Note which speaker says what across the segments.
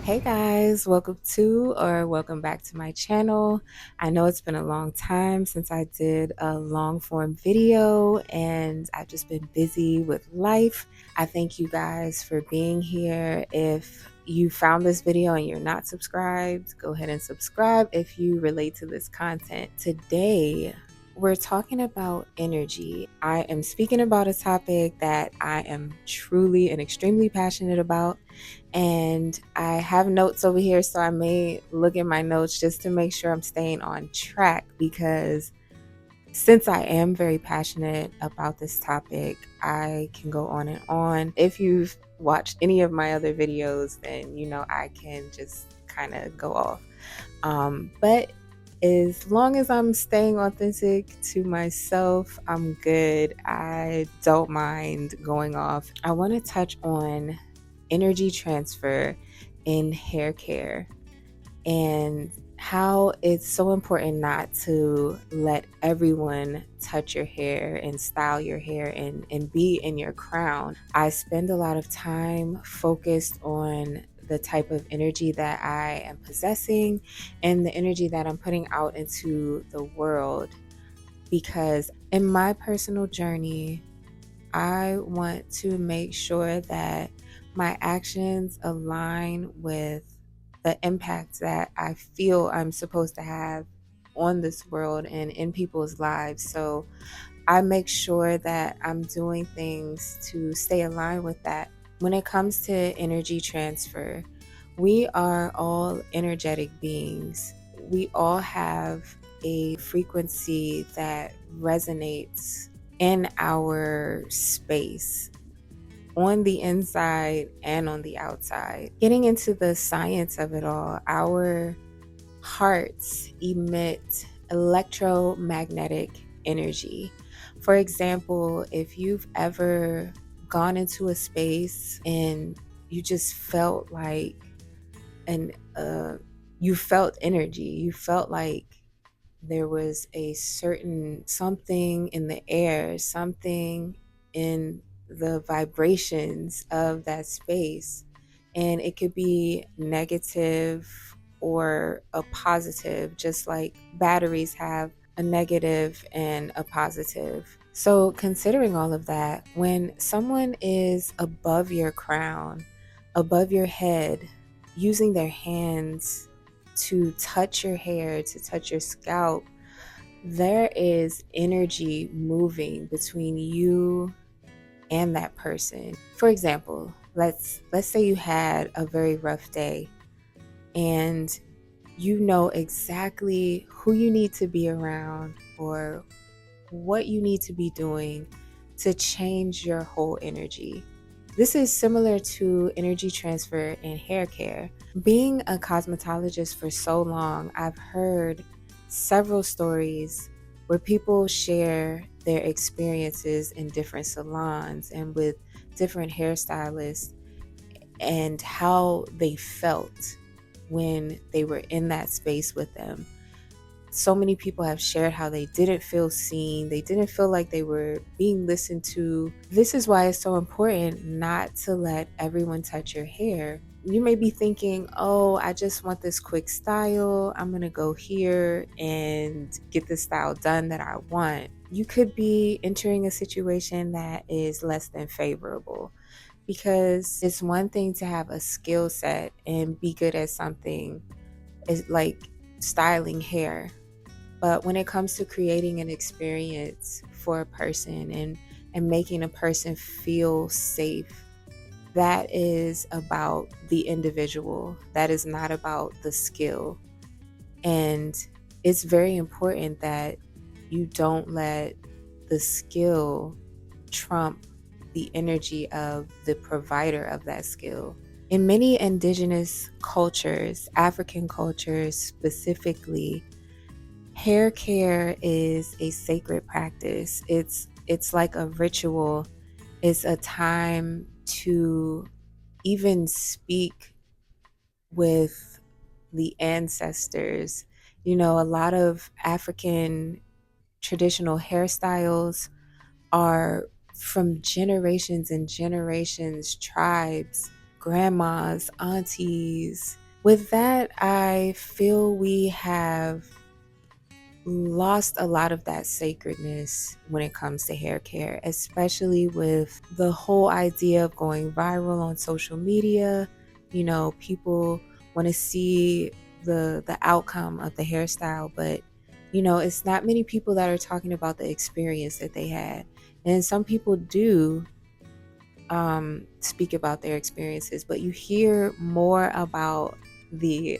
Speaker 1: Hey guys, welcome back to my channel. I know it's been a long time since I did a long form video and I've just been busy with life. I thank you guys for being here. If you found this video and you're not subscribed, go ahead and subscribe if you relate to this content. Today, we're talking about energy. I am speaking about a topic that I am truly and extremely passionate about, and I have notes over here, so I may look at my notes just to make sure I'm staying on track, because since I am very passionate about this topic, I can go on and on. If you've watched any of my other videos, then you know I can just kind of go off. But as long as I'm staying authentic to myself, I'm good. I don't mind going off. I want to touch on energy transfer in hair care and how it's so important not to let everyone touch your hair and style your hair and be in your crown. I spend a lot of time focused on the type of energy that I am possessing and the energy that I'm putting out into the world, because in my personal journey, I want to make sure that my actions align with the impact that I feel I'm supposed to have on this world and in people's lives. So I make sure that I'm doing things to stay aligned with that. When it comes to energy transfer, we are all energetic beings. We all have a frequency that resonates in our space, on the inside and on the outside. Getting into the science of it all, our hearts emit electromagnetic energy. For example, if you've ever gone into a space and you just felt like an you felt energy, you felt like there was a certain something in the air, something in the vibrations of that space. And it could be negative or a positive, just like batteries have a negative and a positive. So, considering all of that, when someone is above your crown, above your head, using their hands to touch your hair, to touch your scalp, there is energy moving between you and that person. For example, let's say you had a very rough day and you know exactly who you need to be around or what you need to be doing to change your whole energy. This is similar to energy transfer in hair care. Being a cosmetologist for so long, I've heard several stories where people share their experiences in different salons and with different hairstylists and how they felt when they were in that space with them. So many people have shared how they didn't feel seen, they didn't feel like they were being listened to. This is why it's so important not to let everyone touch your hair. You may be thinking, oh, I just want this quick style. I'm going to go here and get the style done that I want. You could be entering a situation that is less than favorable, because it's one thing to have a skill set and be good at something, is like styling hair. But when it comes to creating an experience for a person and making a person feel safe, that is about the individual. That is not about the skill. And it's very important that you don't let the skill trump the energy of the provider of that skill. In many indigenous cultures, African cultures specifically, hair care is a sacred practice. It's like a ritual. It's a time to even speak with the ancestors. You know, a lot of African traditional hairstyles are from generations and generations, tribes, grandmas, aunties. With that, I feel we have lost a lot of that sacredness when it comes to hair care, especially with the whole idea of going viral on social media. People want to see the outcome of the hairstyle, but it's not many people that are talking about the experience that they had. And some people do speak about their experiences, but you hear more about the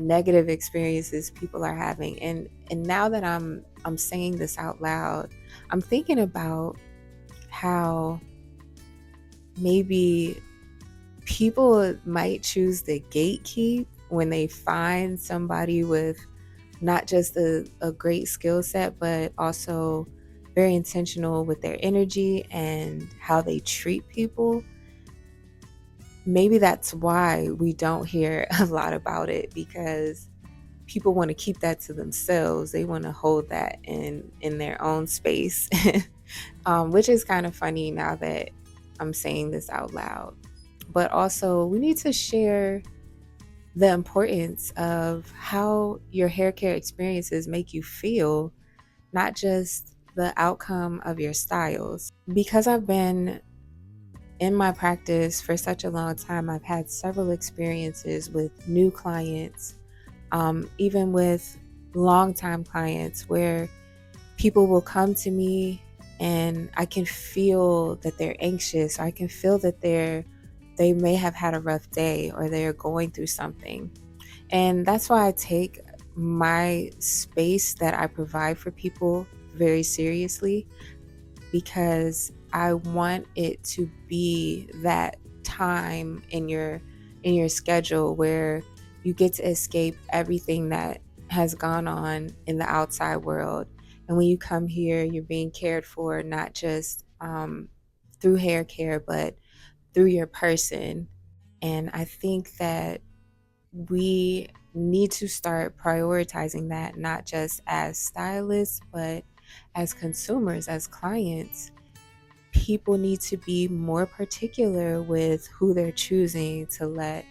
Speaker 1: negative experiences people are having. And now that I'm saying this out loud, I'm thinking about how maybe people might choose the gatekeep when they find somebody with not just a great skill set, but also very intentional with their energy and how they treat people. Maybe that's why we don't hear a lot about it, because people want to keep that to themselves. They want to hold that in their own space, which is kind of funny now that I'm saying this out loud. But also, we need to share the importance of how your hair care experiences make you feel, not just the outcome of your styles. Because I've been in my practice for such a long time, I've had several experiences with new clients, even with longtime clients, where people will come to me and I can feel that they're anxious. I can feel that they may have had a rough day or they're going through something. And that's why I take my space that I provide for people very seriously, because I want it to be that time in your schedule where you get to escape everything that has gone on in the outside world. And when you come here, you're being cared for, not just through hair care, but through your person. And I think that we need to start prioritizing that, not just as stylists, but as consumers, as clients. People need to be more particular with who they're choosing to let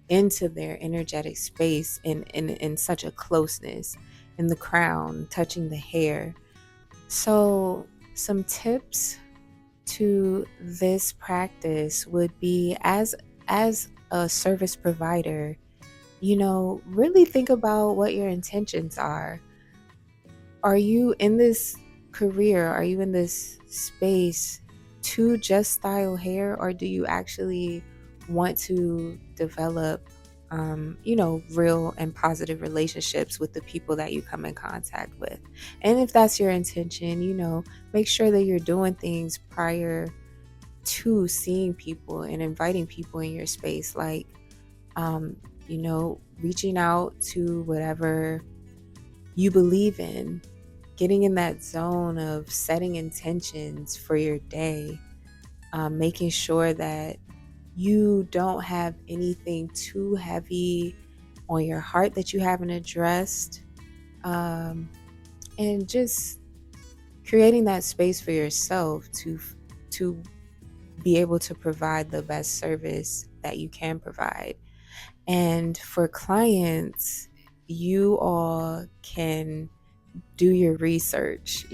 Speaker 1: into their energetic space in such a closeness, in the crown, touching the hair. So, some tips to this practice would be, as a service provider, really think about what your intentions are. Are you in this career? Are you in this space to just style hair, or do you actually want to develop, real and positive relationships with the people that you come in contact with? And if that's your intention, make sure that you're doing things prior to seeing people and inviting people in your space, like, reaching out to whatever you believe in, getting in that zone of setting intentions for your day, making sure that you don't have anything too heavy on your heart that you haven't addressed, and just creating that space for yourself to be able to provide the best service that you can provide. And for clients, you all can do your research,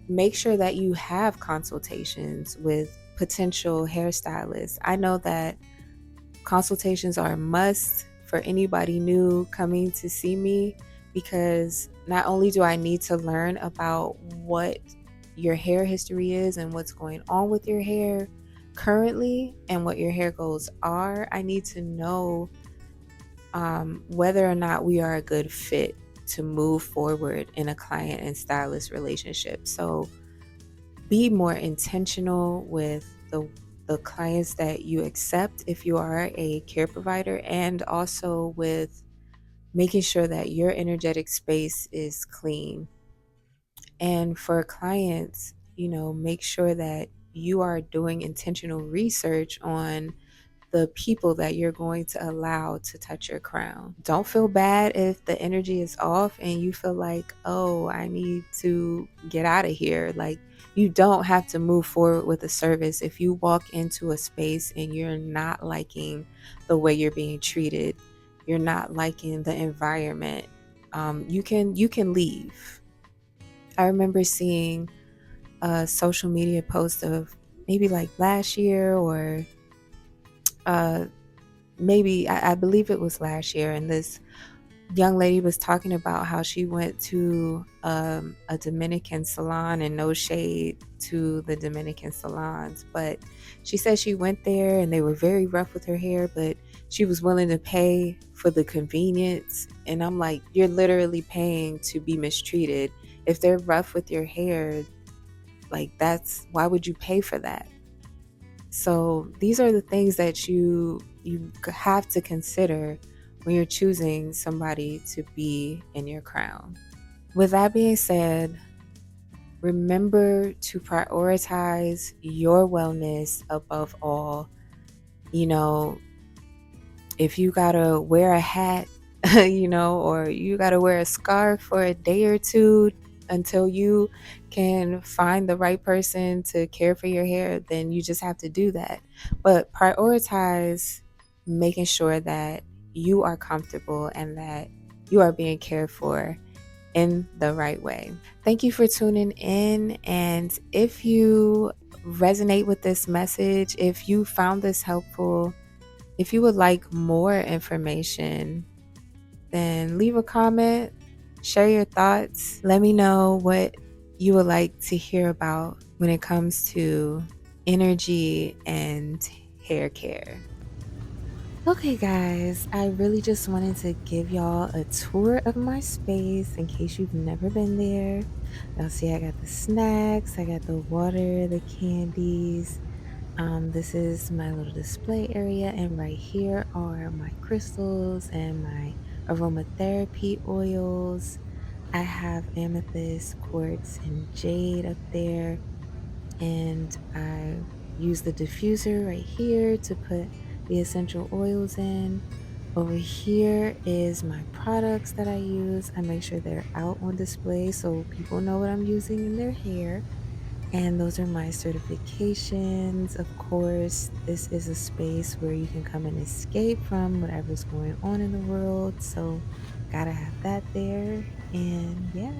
Speaker 1: make sure that you have consultations with potential hairstylists. I know that consultations are a must for anybody new coming to see me, because not only do I need to learn about what your hair history is and what's going on with your hair currently and what your hair goals are, I need to know whether or not we are a good fit to move forward in a client and stylist relationship. So be more intentional with the clients that you accept if you are a care provider, and also with making sure that your energetic space is clean. And for clients, make sure that you are doing intentional research on the people that you're going to allow to touch your crown. Don't feel bad if the energy is off and you feel like, oh, I need to get out of here. Like, you don't have to move forward with a service if you walk into a space and you're not liking the way you're being treated, you're not liking the environment. You can leave. I remember seeing a social media post of maybe like last year or uh, maybe I believe it was last year, and this young lady was talking about how she went to a Dominican salon, and no shade to the Dominican salons, but she said she went there and they were very rough with her hair, but she was willing to pay for the convenience. And I'm like, you're literally paying to be mistreated. If they're rough with your hair, like, that's why would you pay for that? So these are the things that you have to consider when you're choosing somebody to be in your crown. With that being said, remember to prioritize your wellness above all. You know, if you gotta wear a hat, or you gotta wear a scarf for a day or two until you can find the right person to care for your hair, then you just have to do that. But prioritize making sure that you are comfortable and that you are being cared for in the right way. Thank you for tuning in. And if you resonate with this message, if you found this helpful, if you would like more information, then leave a comment, share your thoughts. Let me know what you would like to hear about when it comes to energy and hair care. Okay, guys, I really just wanted to give y'all a tour of my space in case you've never been there. Y'all see, I got the snacks, I got the water, the candies. This is my little display area, and right here are my crystals and my aromatherapy oils. I have amethyst, quartz, and jade up there, and I use the diffuser right here to put the essential oils in. Over here is my products that I use. I make sure they're out on display so people know what I'm using in their hair. And those are my certifications. Of course, this is a space where you can come and escape from whatever's going on in the world. So, gotta have that there. And yeah.